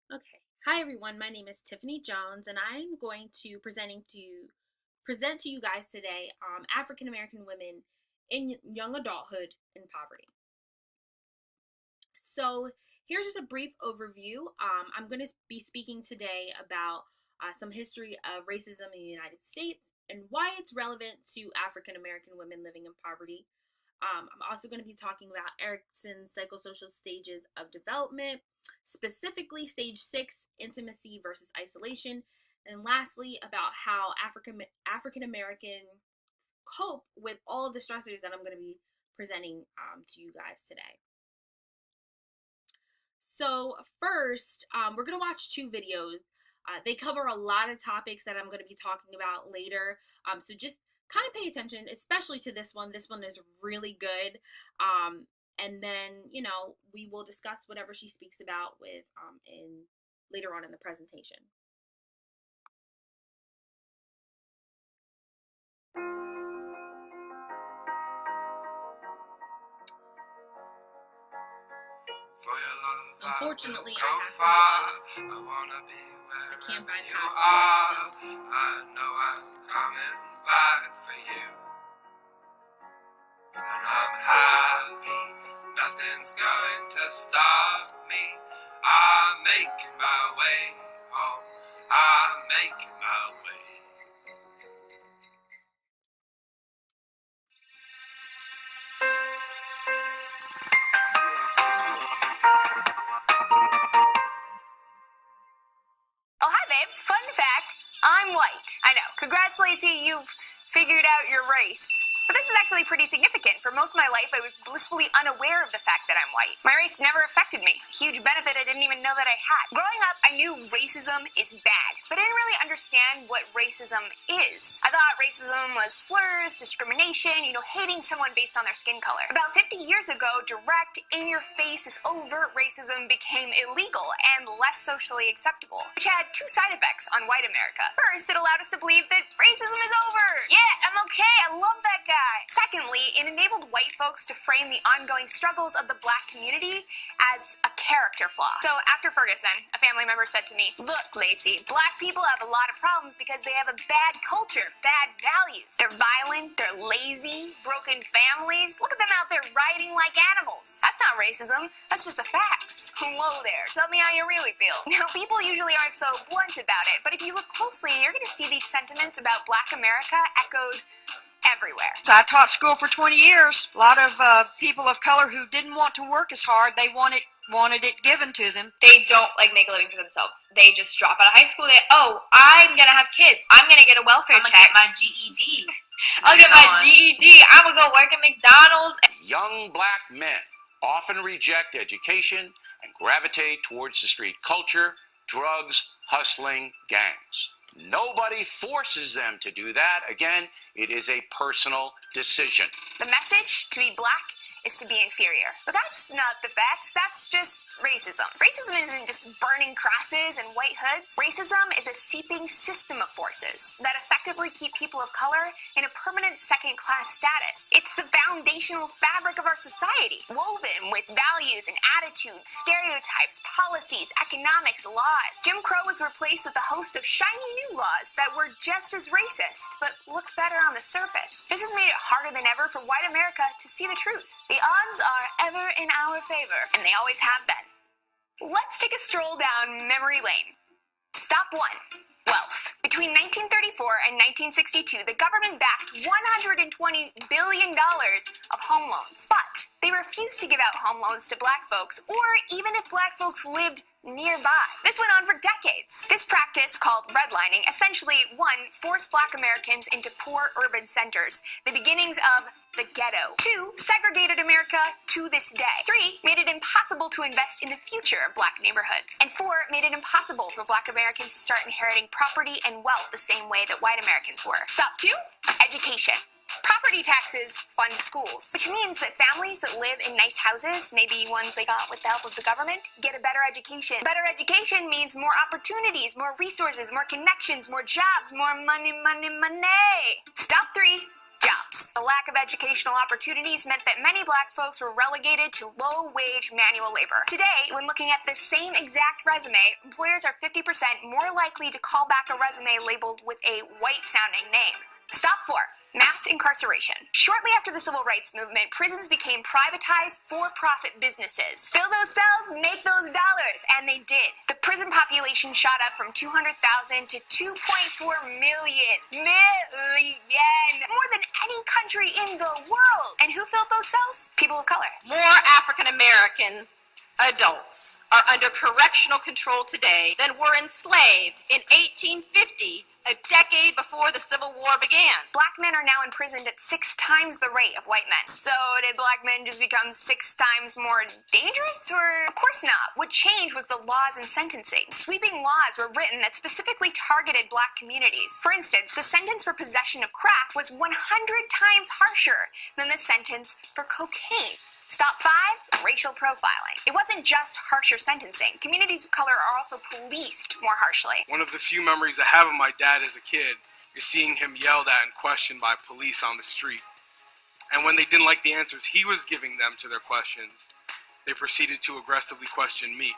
Okay. Hi everyone. My name is Tiffany Jones, and I'm going to present to you guys today African American women in young adulthood in poverty. So here's just a brief overview. I'm going to be speaking today about some history of racism in the United States and why it's relevant to African American women living in poverty. I'm also going to be talking about Erikson's psychosocial stages of development, specifically stage 6, intimacy versus isolation, and lastly about how African Americans cope with all of the stressors that I'm going to be presenting to you guys today. So first, we're gonna watch two videos. They cover a lot of topics that I'm gonna be talking about later. So just kind of pay attention, especially to this one. This one is really good. And then we will discuss whatever she speaks about with in later on in the presentation. Unfortunately, I have to. I can't bypass this. So. I know I'm coming back for you, and I'm happy. Nothing's going to stop me. I'm making my way home. I'm making my way. Oh, hi, babes. Fun fact, I'm white. I know. Congrats, Lacey. You've figured out your race. But this is actually pretty significant. For most of my life, I was blissfully unaware of the fact that I'm white. My race never affected me. A huge benefit I didn't even know that I had. Growing up, I knew racism is bad, but I didn't really understand what racism is. I thought racism was slurs, discrimination, hating someone based on their skin color. About 50 years ago, direct, in-your-face, this overt racism became illegal and less socially acceptable, which had two side effects on white America. First, it allowed us to believe that racism is over. Yeah, I'm okay. I love that guy. Secondly, it enabled white folks to frame the ongoing struggles of the black community as a character flaw. So after Ferguson, a family member said to me, "Look, Lacey, black people have a lot of problems because they have a bad culture, bad values. They're violent, they're lazy, broken families. Look at them out there riding like animals. That's not racism, that's just the facts." Hello there. Tell me how you really feel. Now, people usually aren't so blunt about it, but if you look closely, you're going to see these sentiments about black America echoed everywhere. So I taught school for 20 years. A lot of people of color who didn't want to work as hard, they wanted it given to them. They don't make a living for themselves. They just drop out of high school. I'm gonna have kids. I'm gonna get a welfare check. Get my GED. I'll get my GED. I'm gonna go work at McDonald's. Young black men often reject education and gravitate towards the street culture, drugs, hustling, gangs. Nobody forces them to do that. Again, it is a personal decision. The message, to be black, is to be inferior. But that's not the facts, that's just racism. Racism isn't just burning crosses and white hoods. Racism is a seeping system of forces that effectively keep people of color in a permanent second-class status. It's the foundational fabric of our society, woven with values and attitudes, stereotypes, policies, economics, laws. Jim Crow was replaced with a host of shiny new laws that were just as racist, but looked better on the surface. This has made it harder than ever for white America to see the truth. The odds are ever in our favor, and they always have been. Let's take a stroll down memory lane. Stop 1. Wealth. Between 1934 and 1962, the government backed $120 billion of home loans. But they refused to give out home loans to black folks, or even if black folks lived nearby. This went on for decades. This practice, called redlining, essentially, 1, forced black Americans into poor urban centers, the beginnings of the ghetto. 2, segregated America to this day. 3, made it impossible to invest in the future of black neighborhoods. And 4, made it impossible for black Americans to start inheriting property and wealth the same way that white Americans were. Stop 2, education. Property taxes fund schools, which means that families that live in nice houses, maybe ones they got with the help of the government, get a better education. Better education means more opportunities, more resources, more connections, more jobs, more money, money, money. Stop 3, jobs. The lack of educational opportunities meant that many black folks were relegated to low-wage manual labor. Today, when looking at the same exact resume, employers are 50% more likely to call back a resume labeled with a white-sounding name. Stop 4. Mass incarceration. Shortly after the civil rights movement, prisons became privatized for-profit businesses. Fill those cells, make those dollars, and they did. The prison population shot up from 200,000 to 2.4 million. More than any country in the world. And who filled those cells? People of color. More African American adults are under correctional control today than were enslaved in 1850, a decade before the Civil War began. Black men are now imprisoned at 6 times the rate of white men. So did black men just become 6 times more dangerous? Or of course not. What changed was the laws and sentencing. Sweeping laws were written that specifically targeted black communities. For instance, the sentence for possession of crack was 100 times harsher than the sentence for cocaine. Stop 5, racial profiling. It wasn't just harsher sentencing. Communities of color are also policed more harshly. One of the few memories I have of my dad as a kid is seeing him yelled at and questioned by police on the street. And when they didn't like the answers he was giving them to their questions, they proceeded to aggressively question me.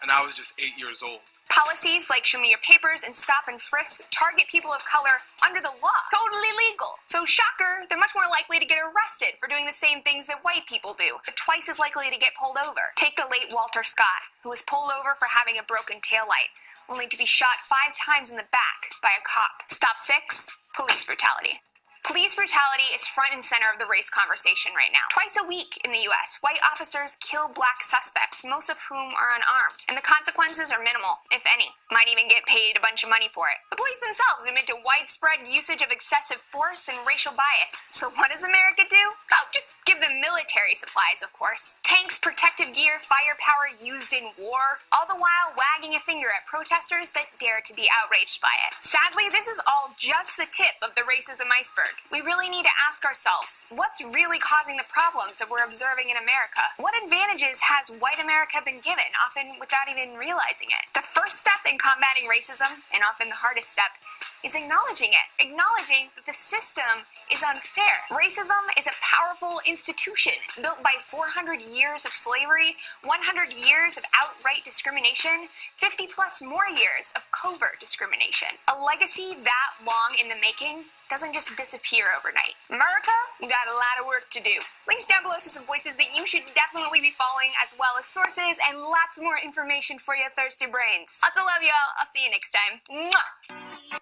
And I was just 8 years old. Policies like Show Me Your Papers and Stop and Frisk target people of color under the law. Totally legal. So shocker, they're much more likely to get arrested for doing the same things that white people do, but twice as likely to get pulled over. Take the late Walter Scott, who was pulled over for having a broken taillight, only to be shot 5 times in the back by a cop. Stop 6, police brutality. Police brutality is front and center of the race conversation right now. Twice a week in the U.S., white officers kill black suspects, most of whom are unarmed. And the consequences are minimal, if any. Might even get paid a bunch of money for it. The police themselves admit to widespread usage of excessive force and racial bias. So what does America do? Oh, just give them military supplies, of course. Tanks, protective gear, firepower used in war, all the while wagging a finger at protesters that dare to be outraged by it. Sadly, this is all just the tip of the racism iceberg. We really need to ask ourselves, what's really causing the problems that we're observing in America? What advantages has white America been given, often without even realizing it? The first step in combating racism, and often the hardest step, is acknowledging it. Acknowledging that the system is unfair. Racism is a powerful institution built by 400 years of slavery, 100 years of outright discrimination, 50 plus more years of covert discrimination. A legacy that long in the making doesn't just disappear overnight. America, we got a lot of work to do. Links down below to some voices that you should definitely be following, as well as sources and lots more information for your thirsty brains. Lots of love, y'all. I'll see you next time. Mwah!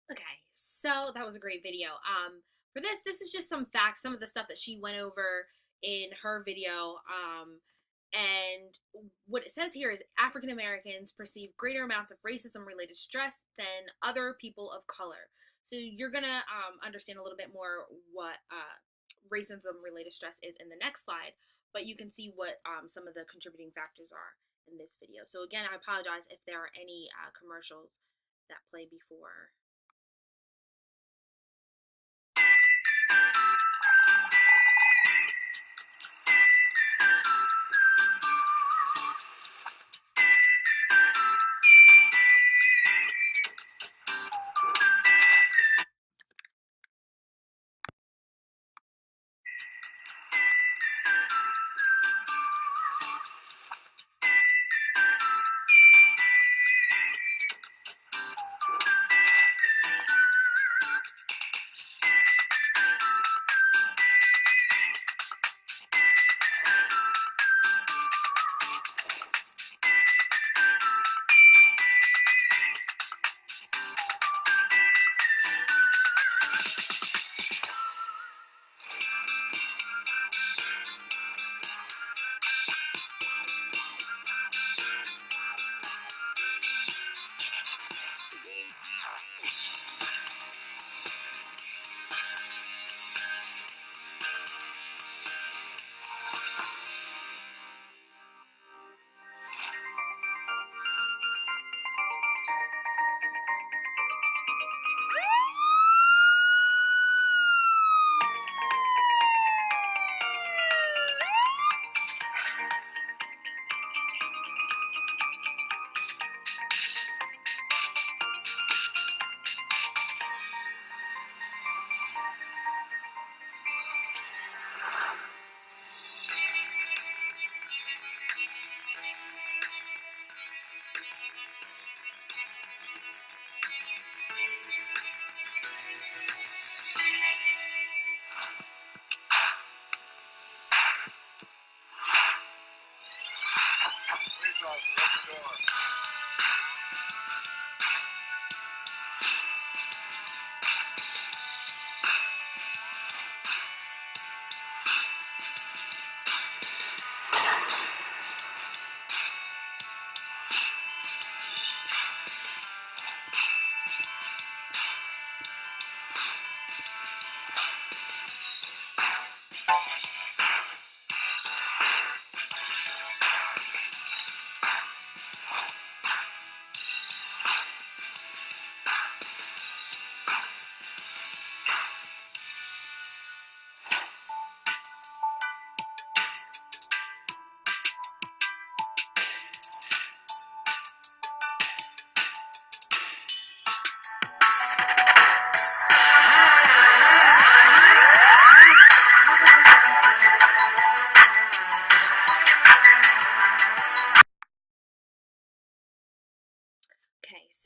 Okay, so that was a great video. For this is just some facts, some of the stuff that she went over in her video. And what it says here is African Americans perceive greater amounts of racism-related stress than other people of color. So you're gonna understand a little bit more what racism-related stress is in the next slide, but you can see what some of the contributing factors are in this video. So again, I apologize if there are any commercials that play before.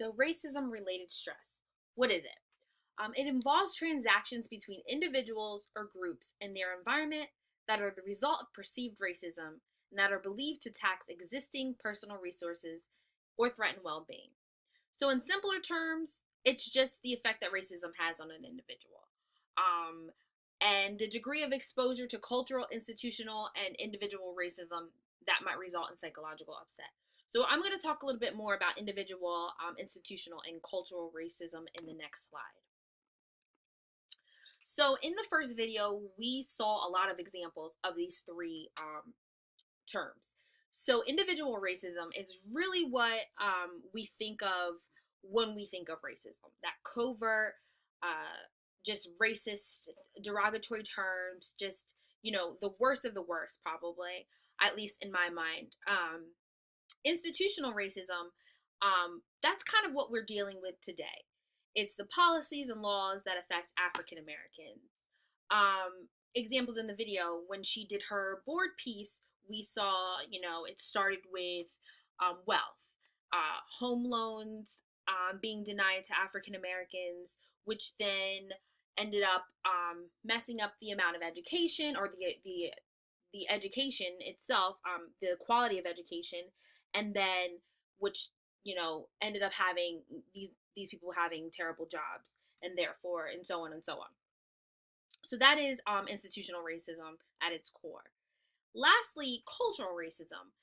So racism-related stress. What is it? It involves transactions between individuals or groups in their environment that are the result of perceived racism and that are believed to tax existing personal resources or threaten well-being. So in simpler terms, it's just the effect that racism has on an individual. And the degree of exposure to cultural, institutional, and individual racism that might result in psychological upset. So I'm going to talk a little bit more about individual, institutional, and cultural racism in the next slide. So in the first video, we saw a lot of examples of these three terms. So individual racism is really what we think of when we think of racism. That covert, just racist, derogatory terms, just, the worst of the worst, probably, at least in my mind. Institutional racism, that's kind of what we're dealing with today. It's the policies and laws that affect African Americans. Examples in the video, when she did her board piece, we saw, it started with wealth, home loans being denied to African Americans, which then ended up messing up the amount of education, or the education itself, the quality of education, and then which ended up having these people having terrible jobs, and therefore, and so on and so on. So that is institutional racism at its core. Lastly, cultural racism.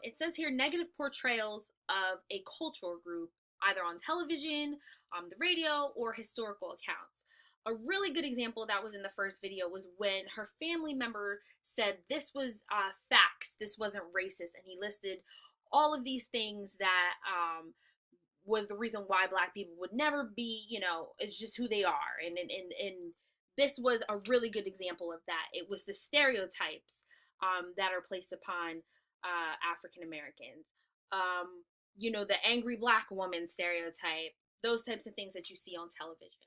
It says here negative portrayals of a cultural group, either on television, the radio, or historical accounts. A really good example that was in the first video was when her family member said this was facts, this wasn't racist, and he listed all of these things that was the reason why Black people would never be, it's just who they are. And this was a really good example of that. It was the stereotypes that are placed upon African Americans. The angry Black woman stereotype, those types of things that you see on television.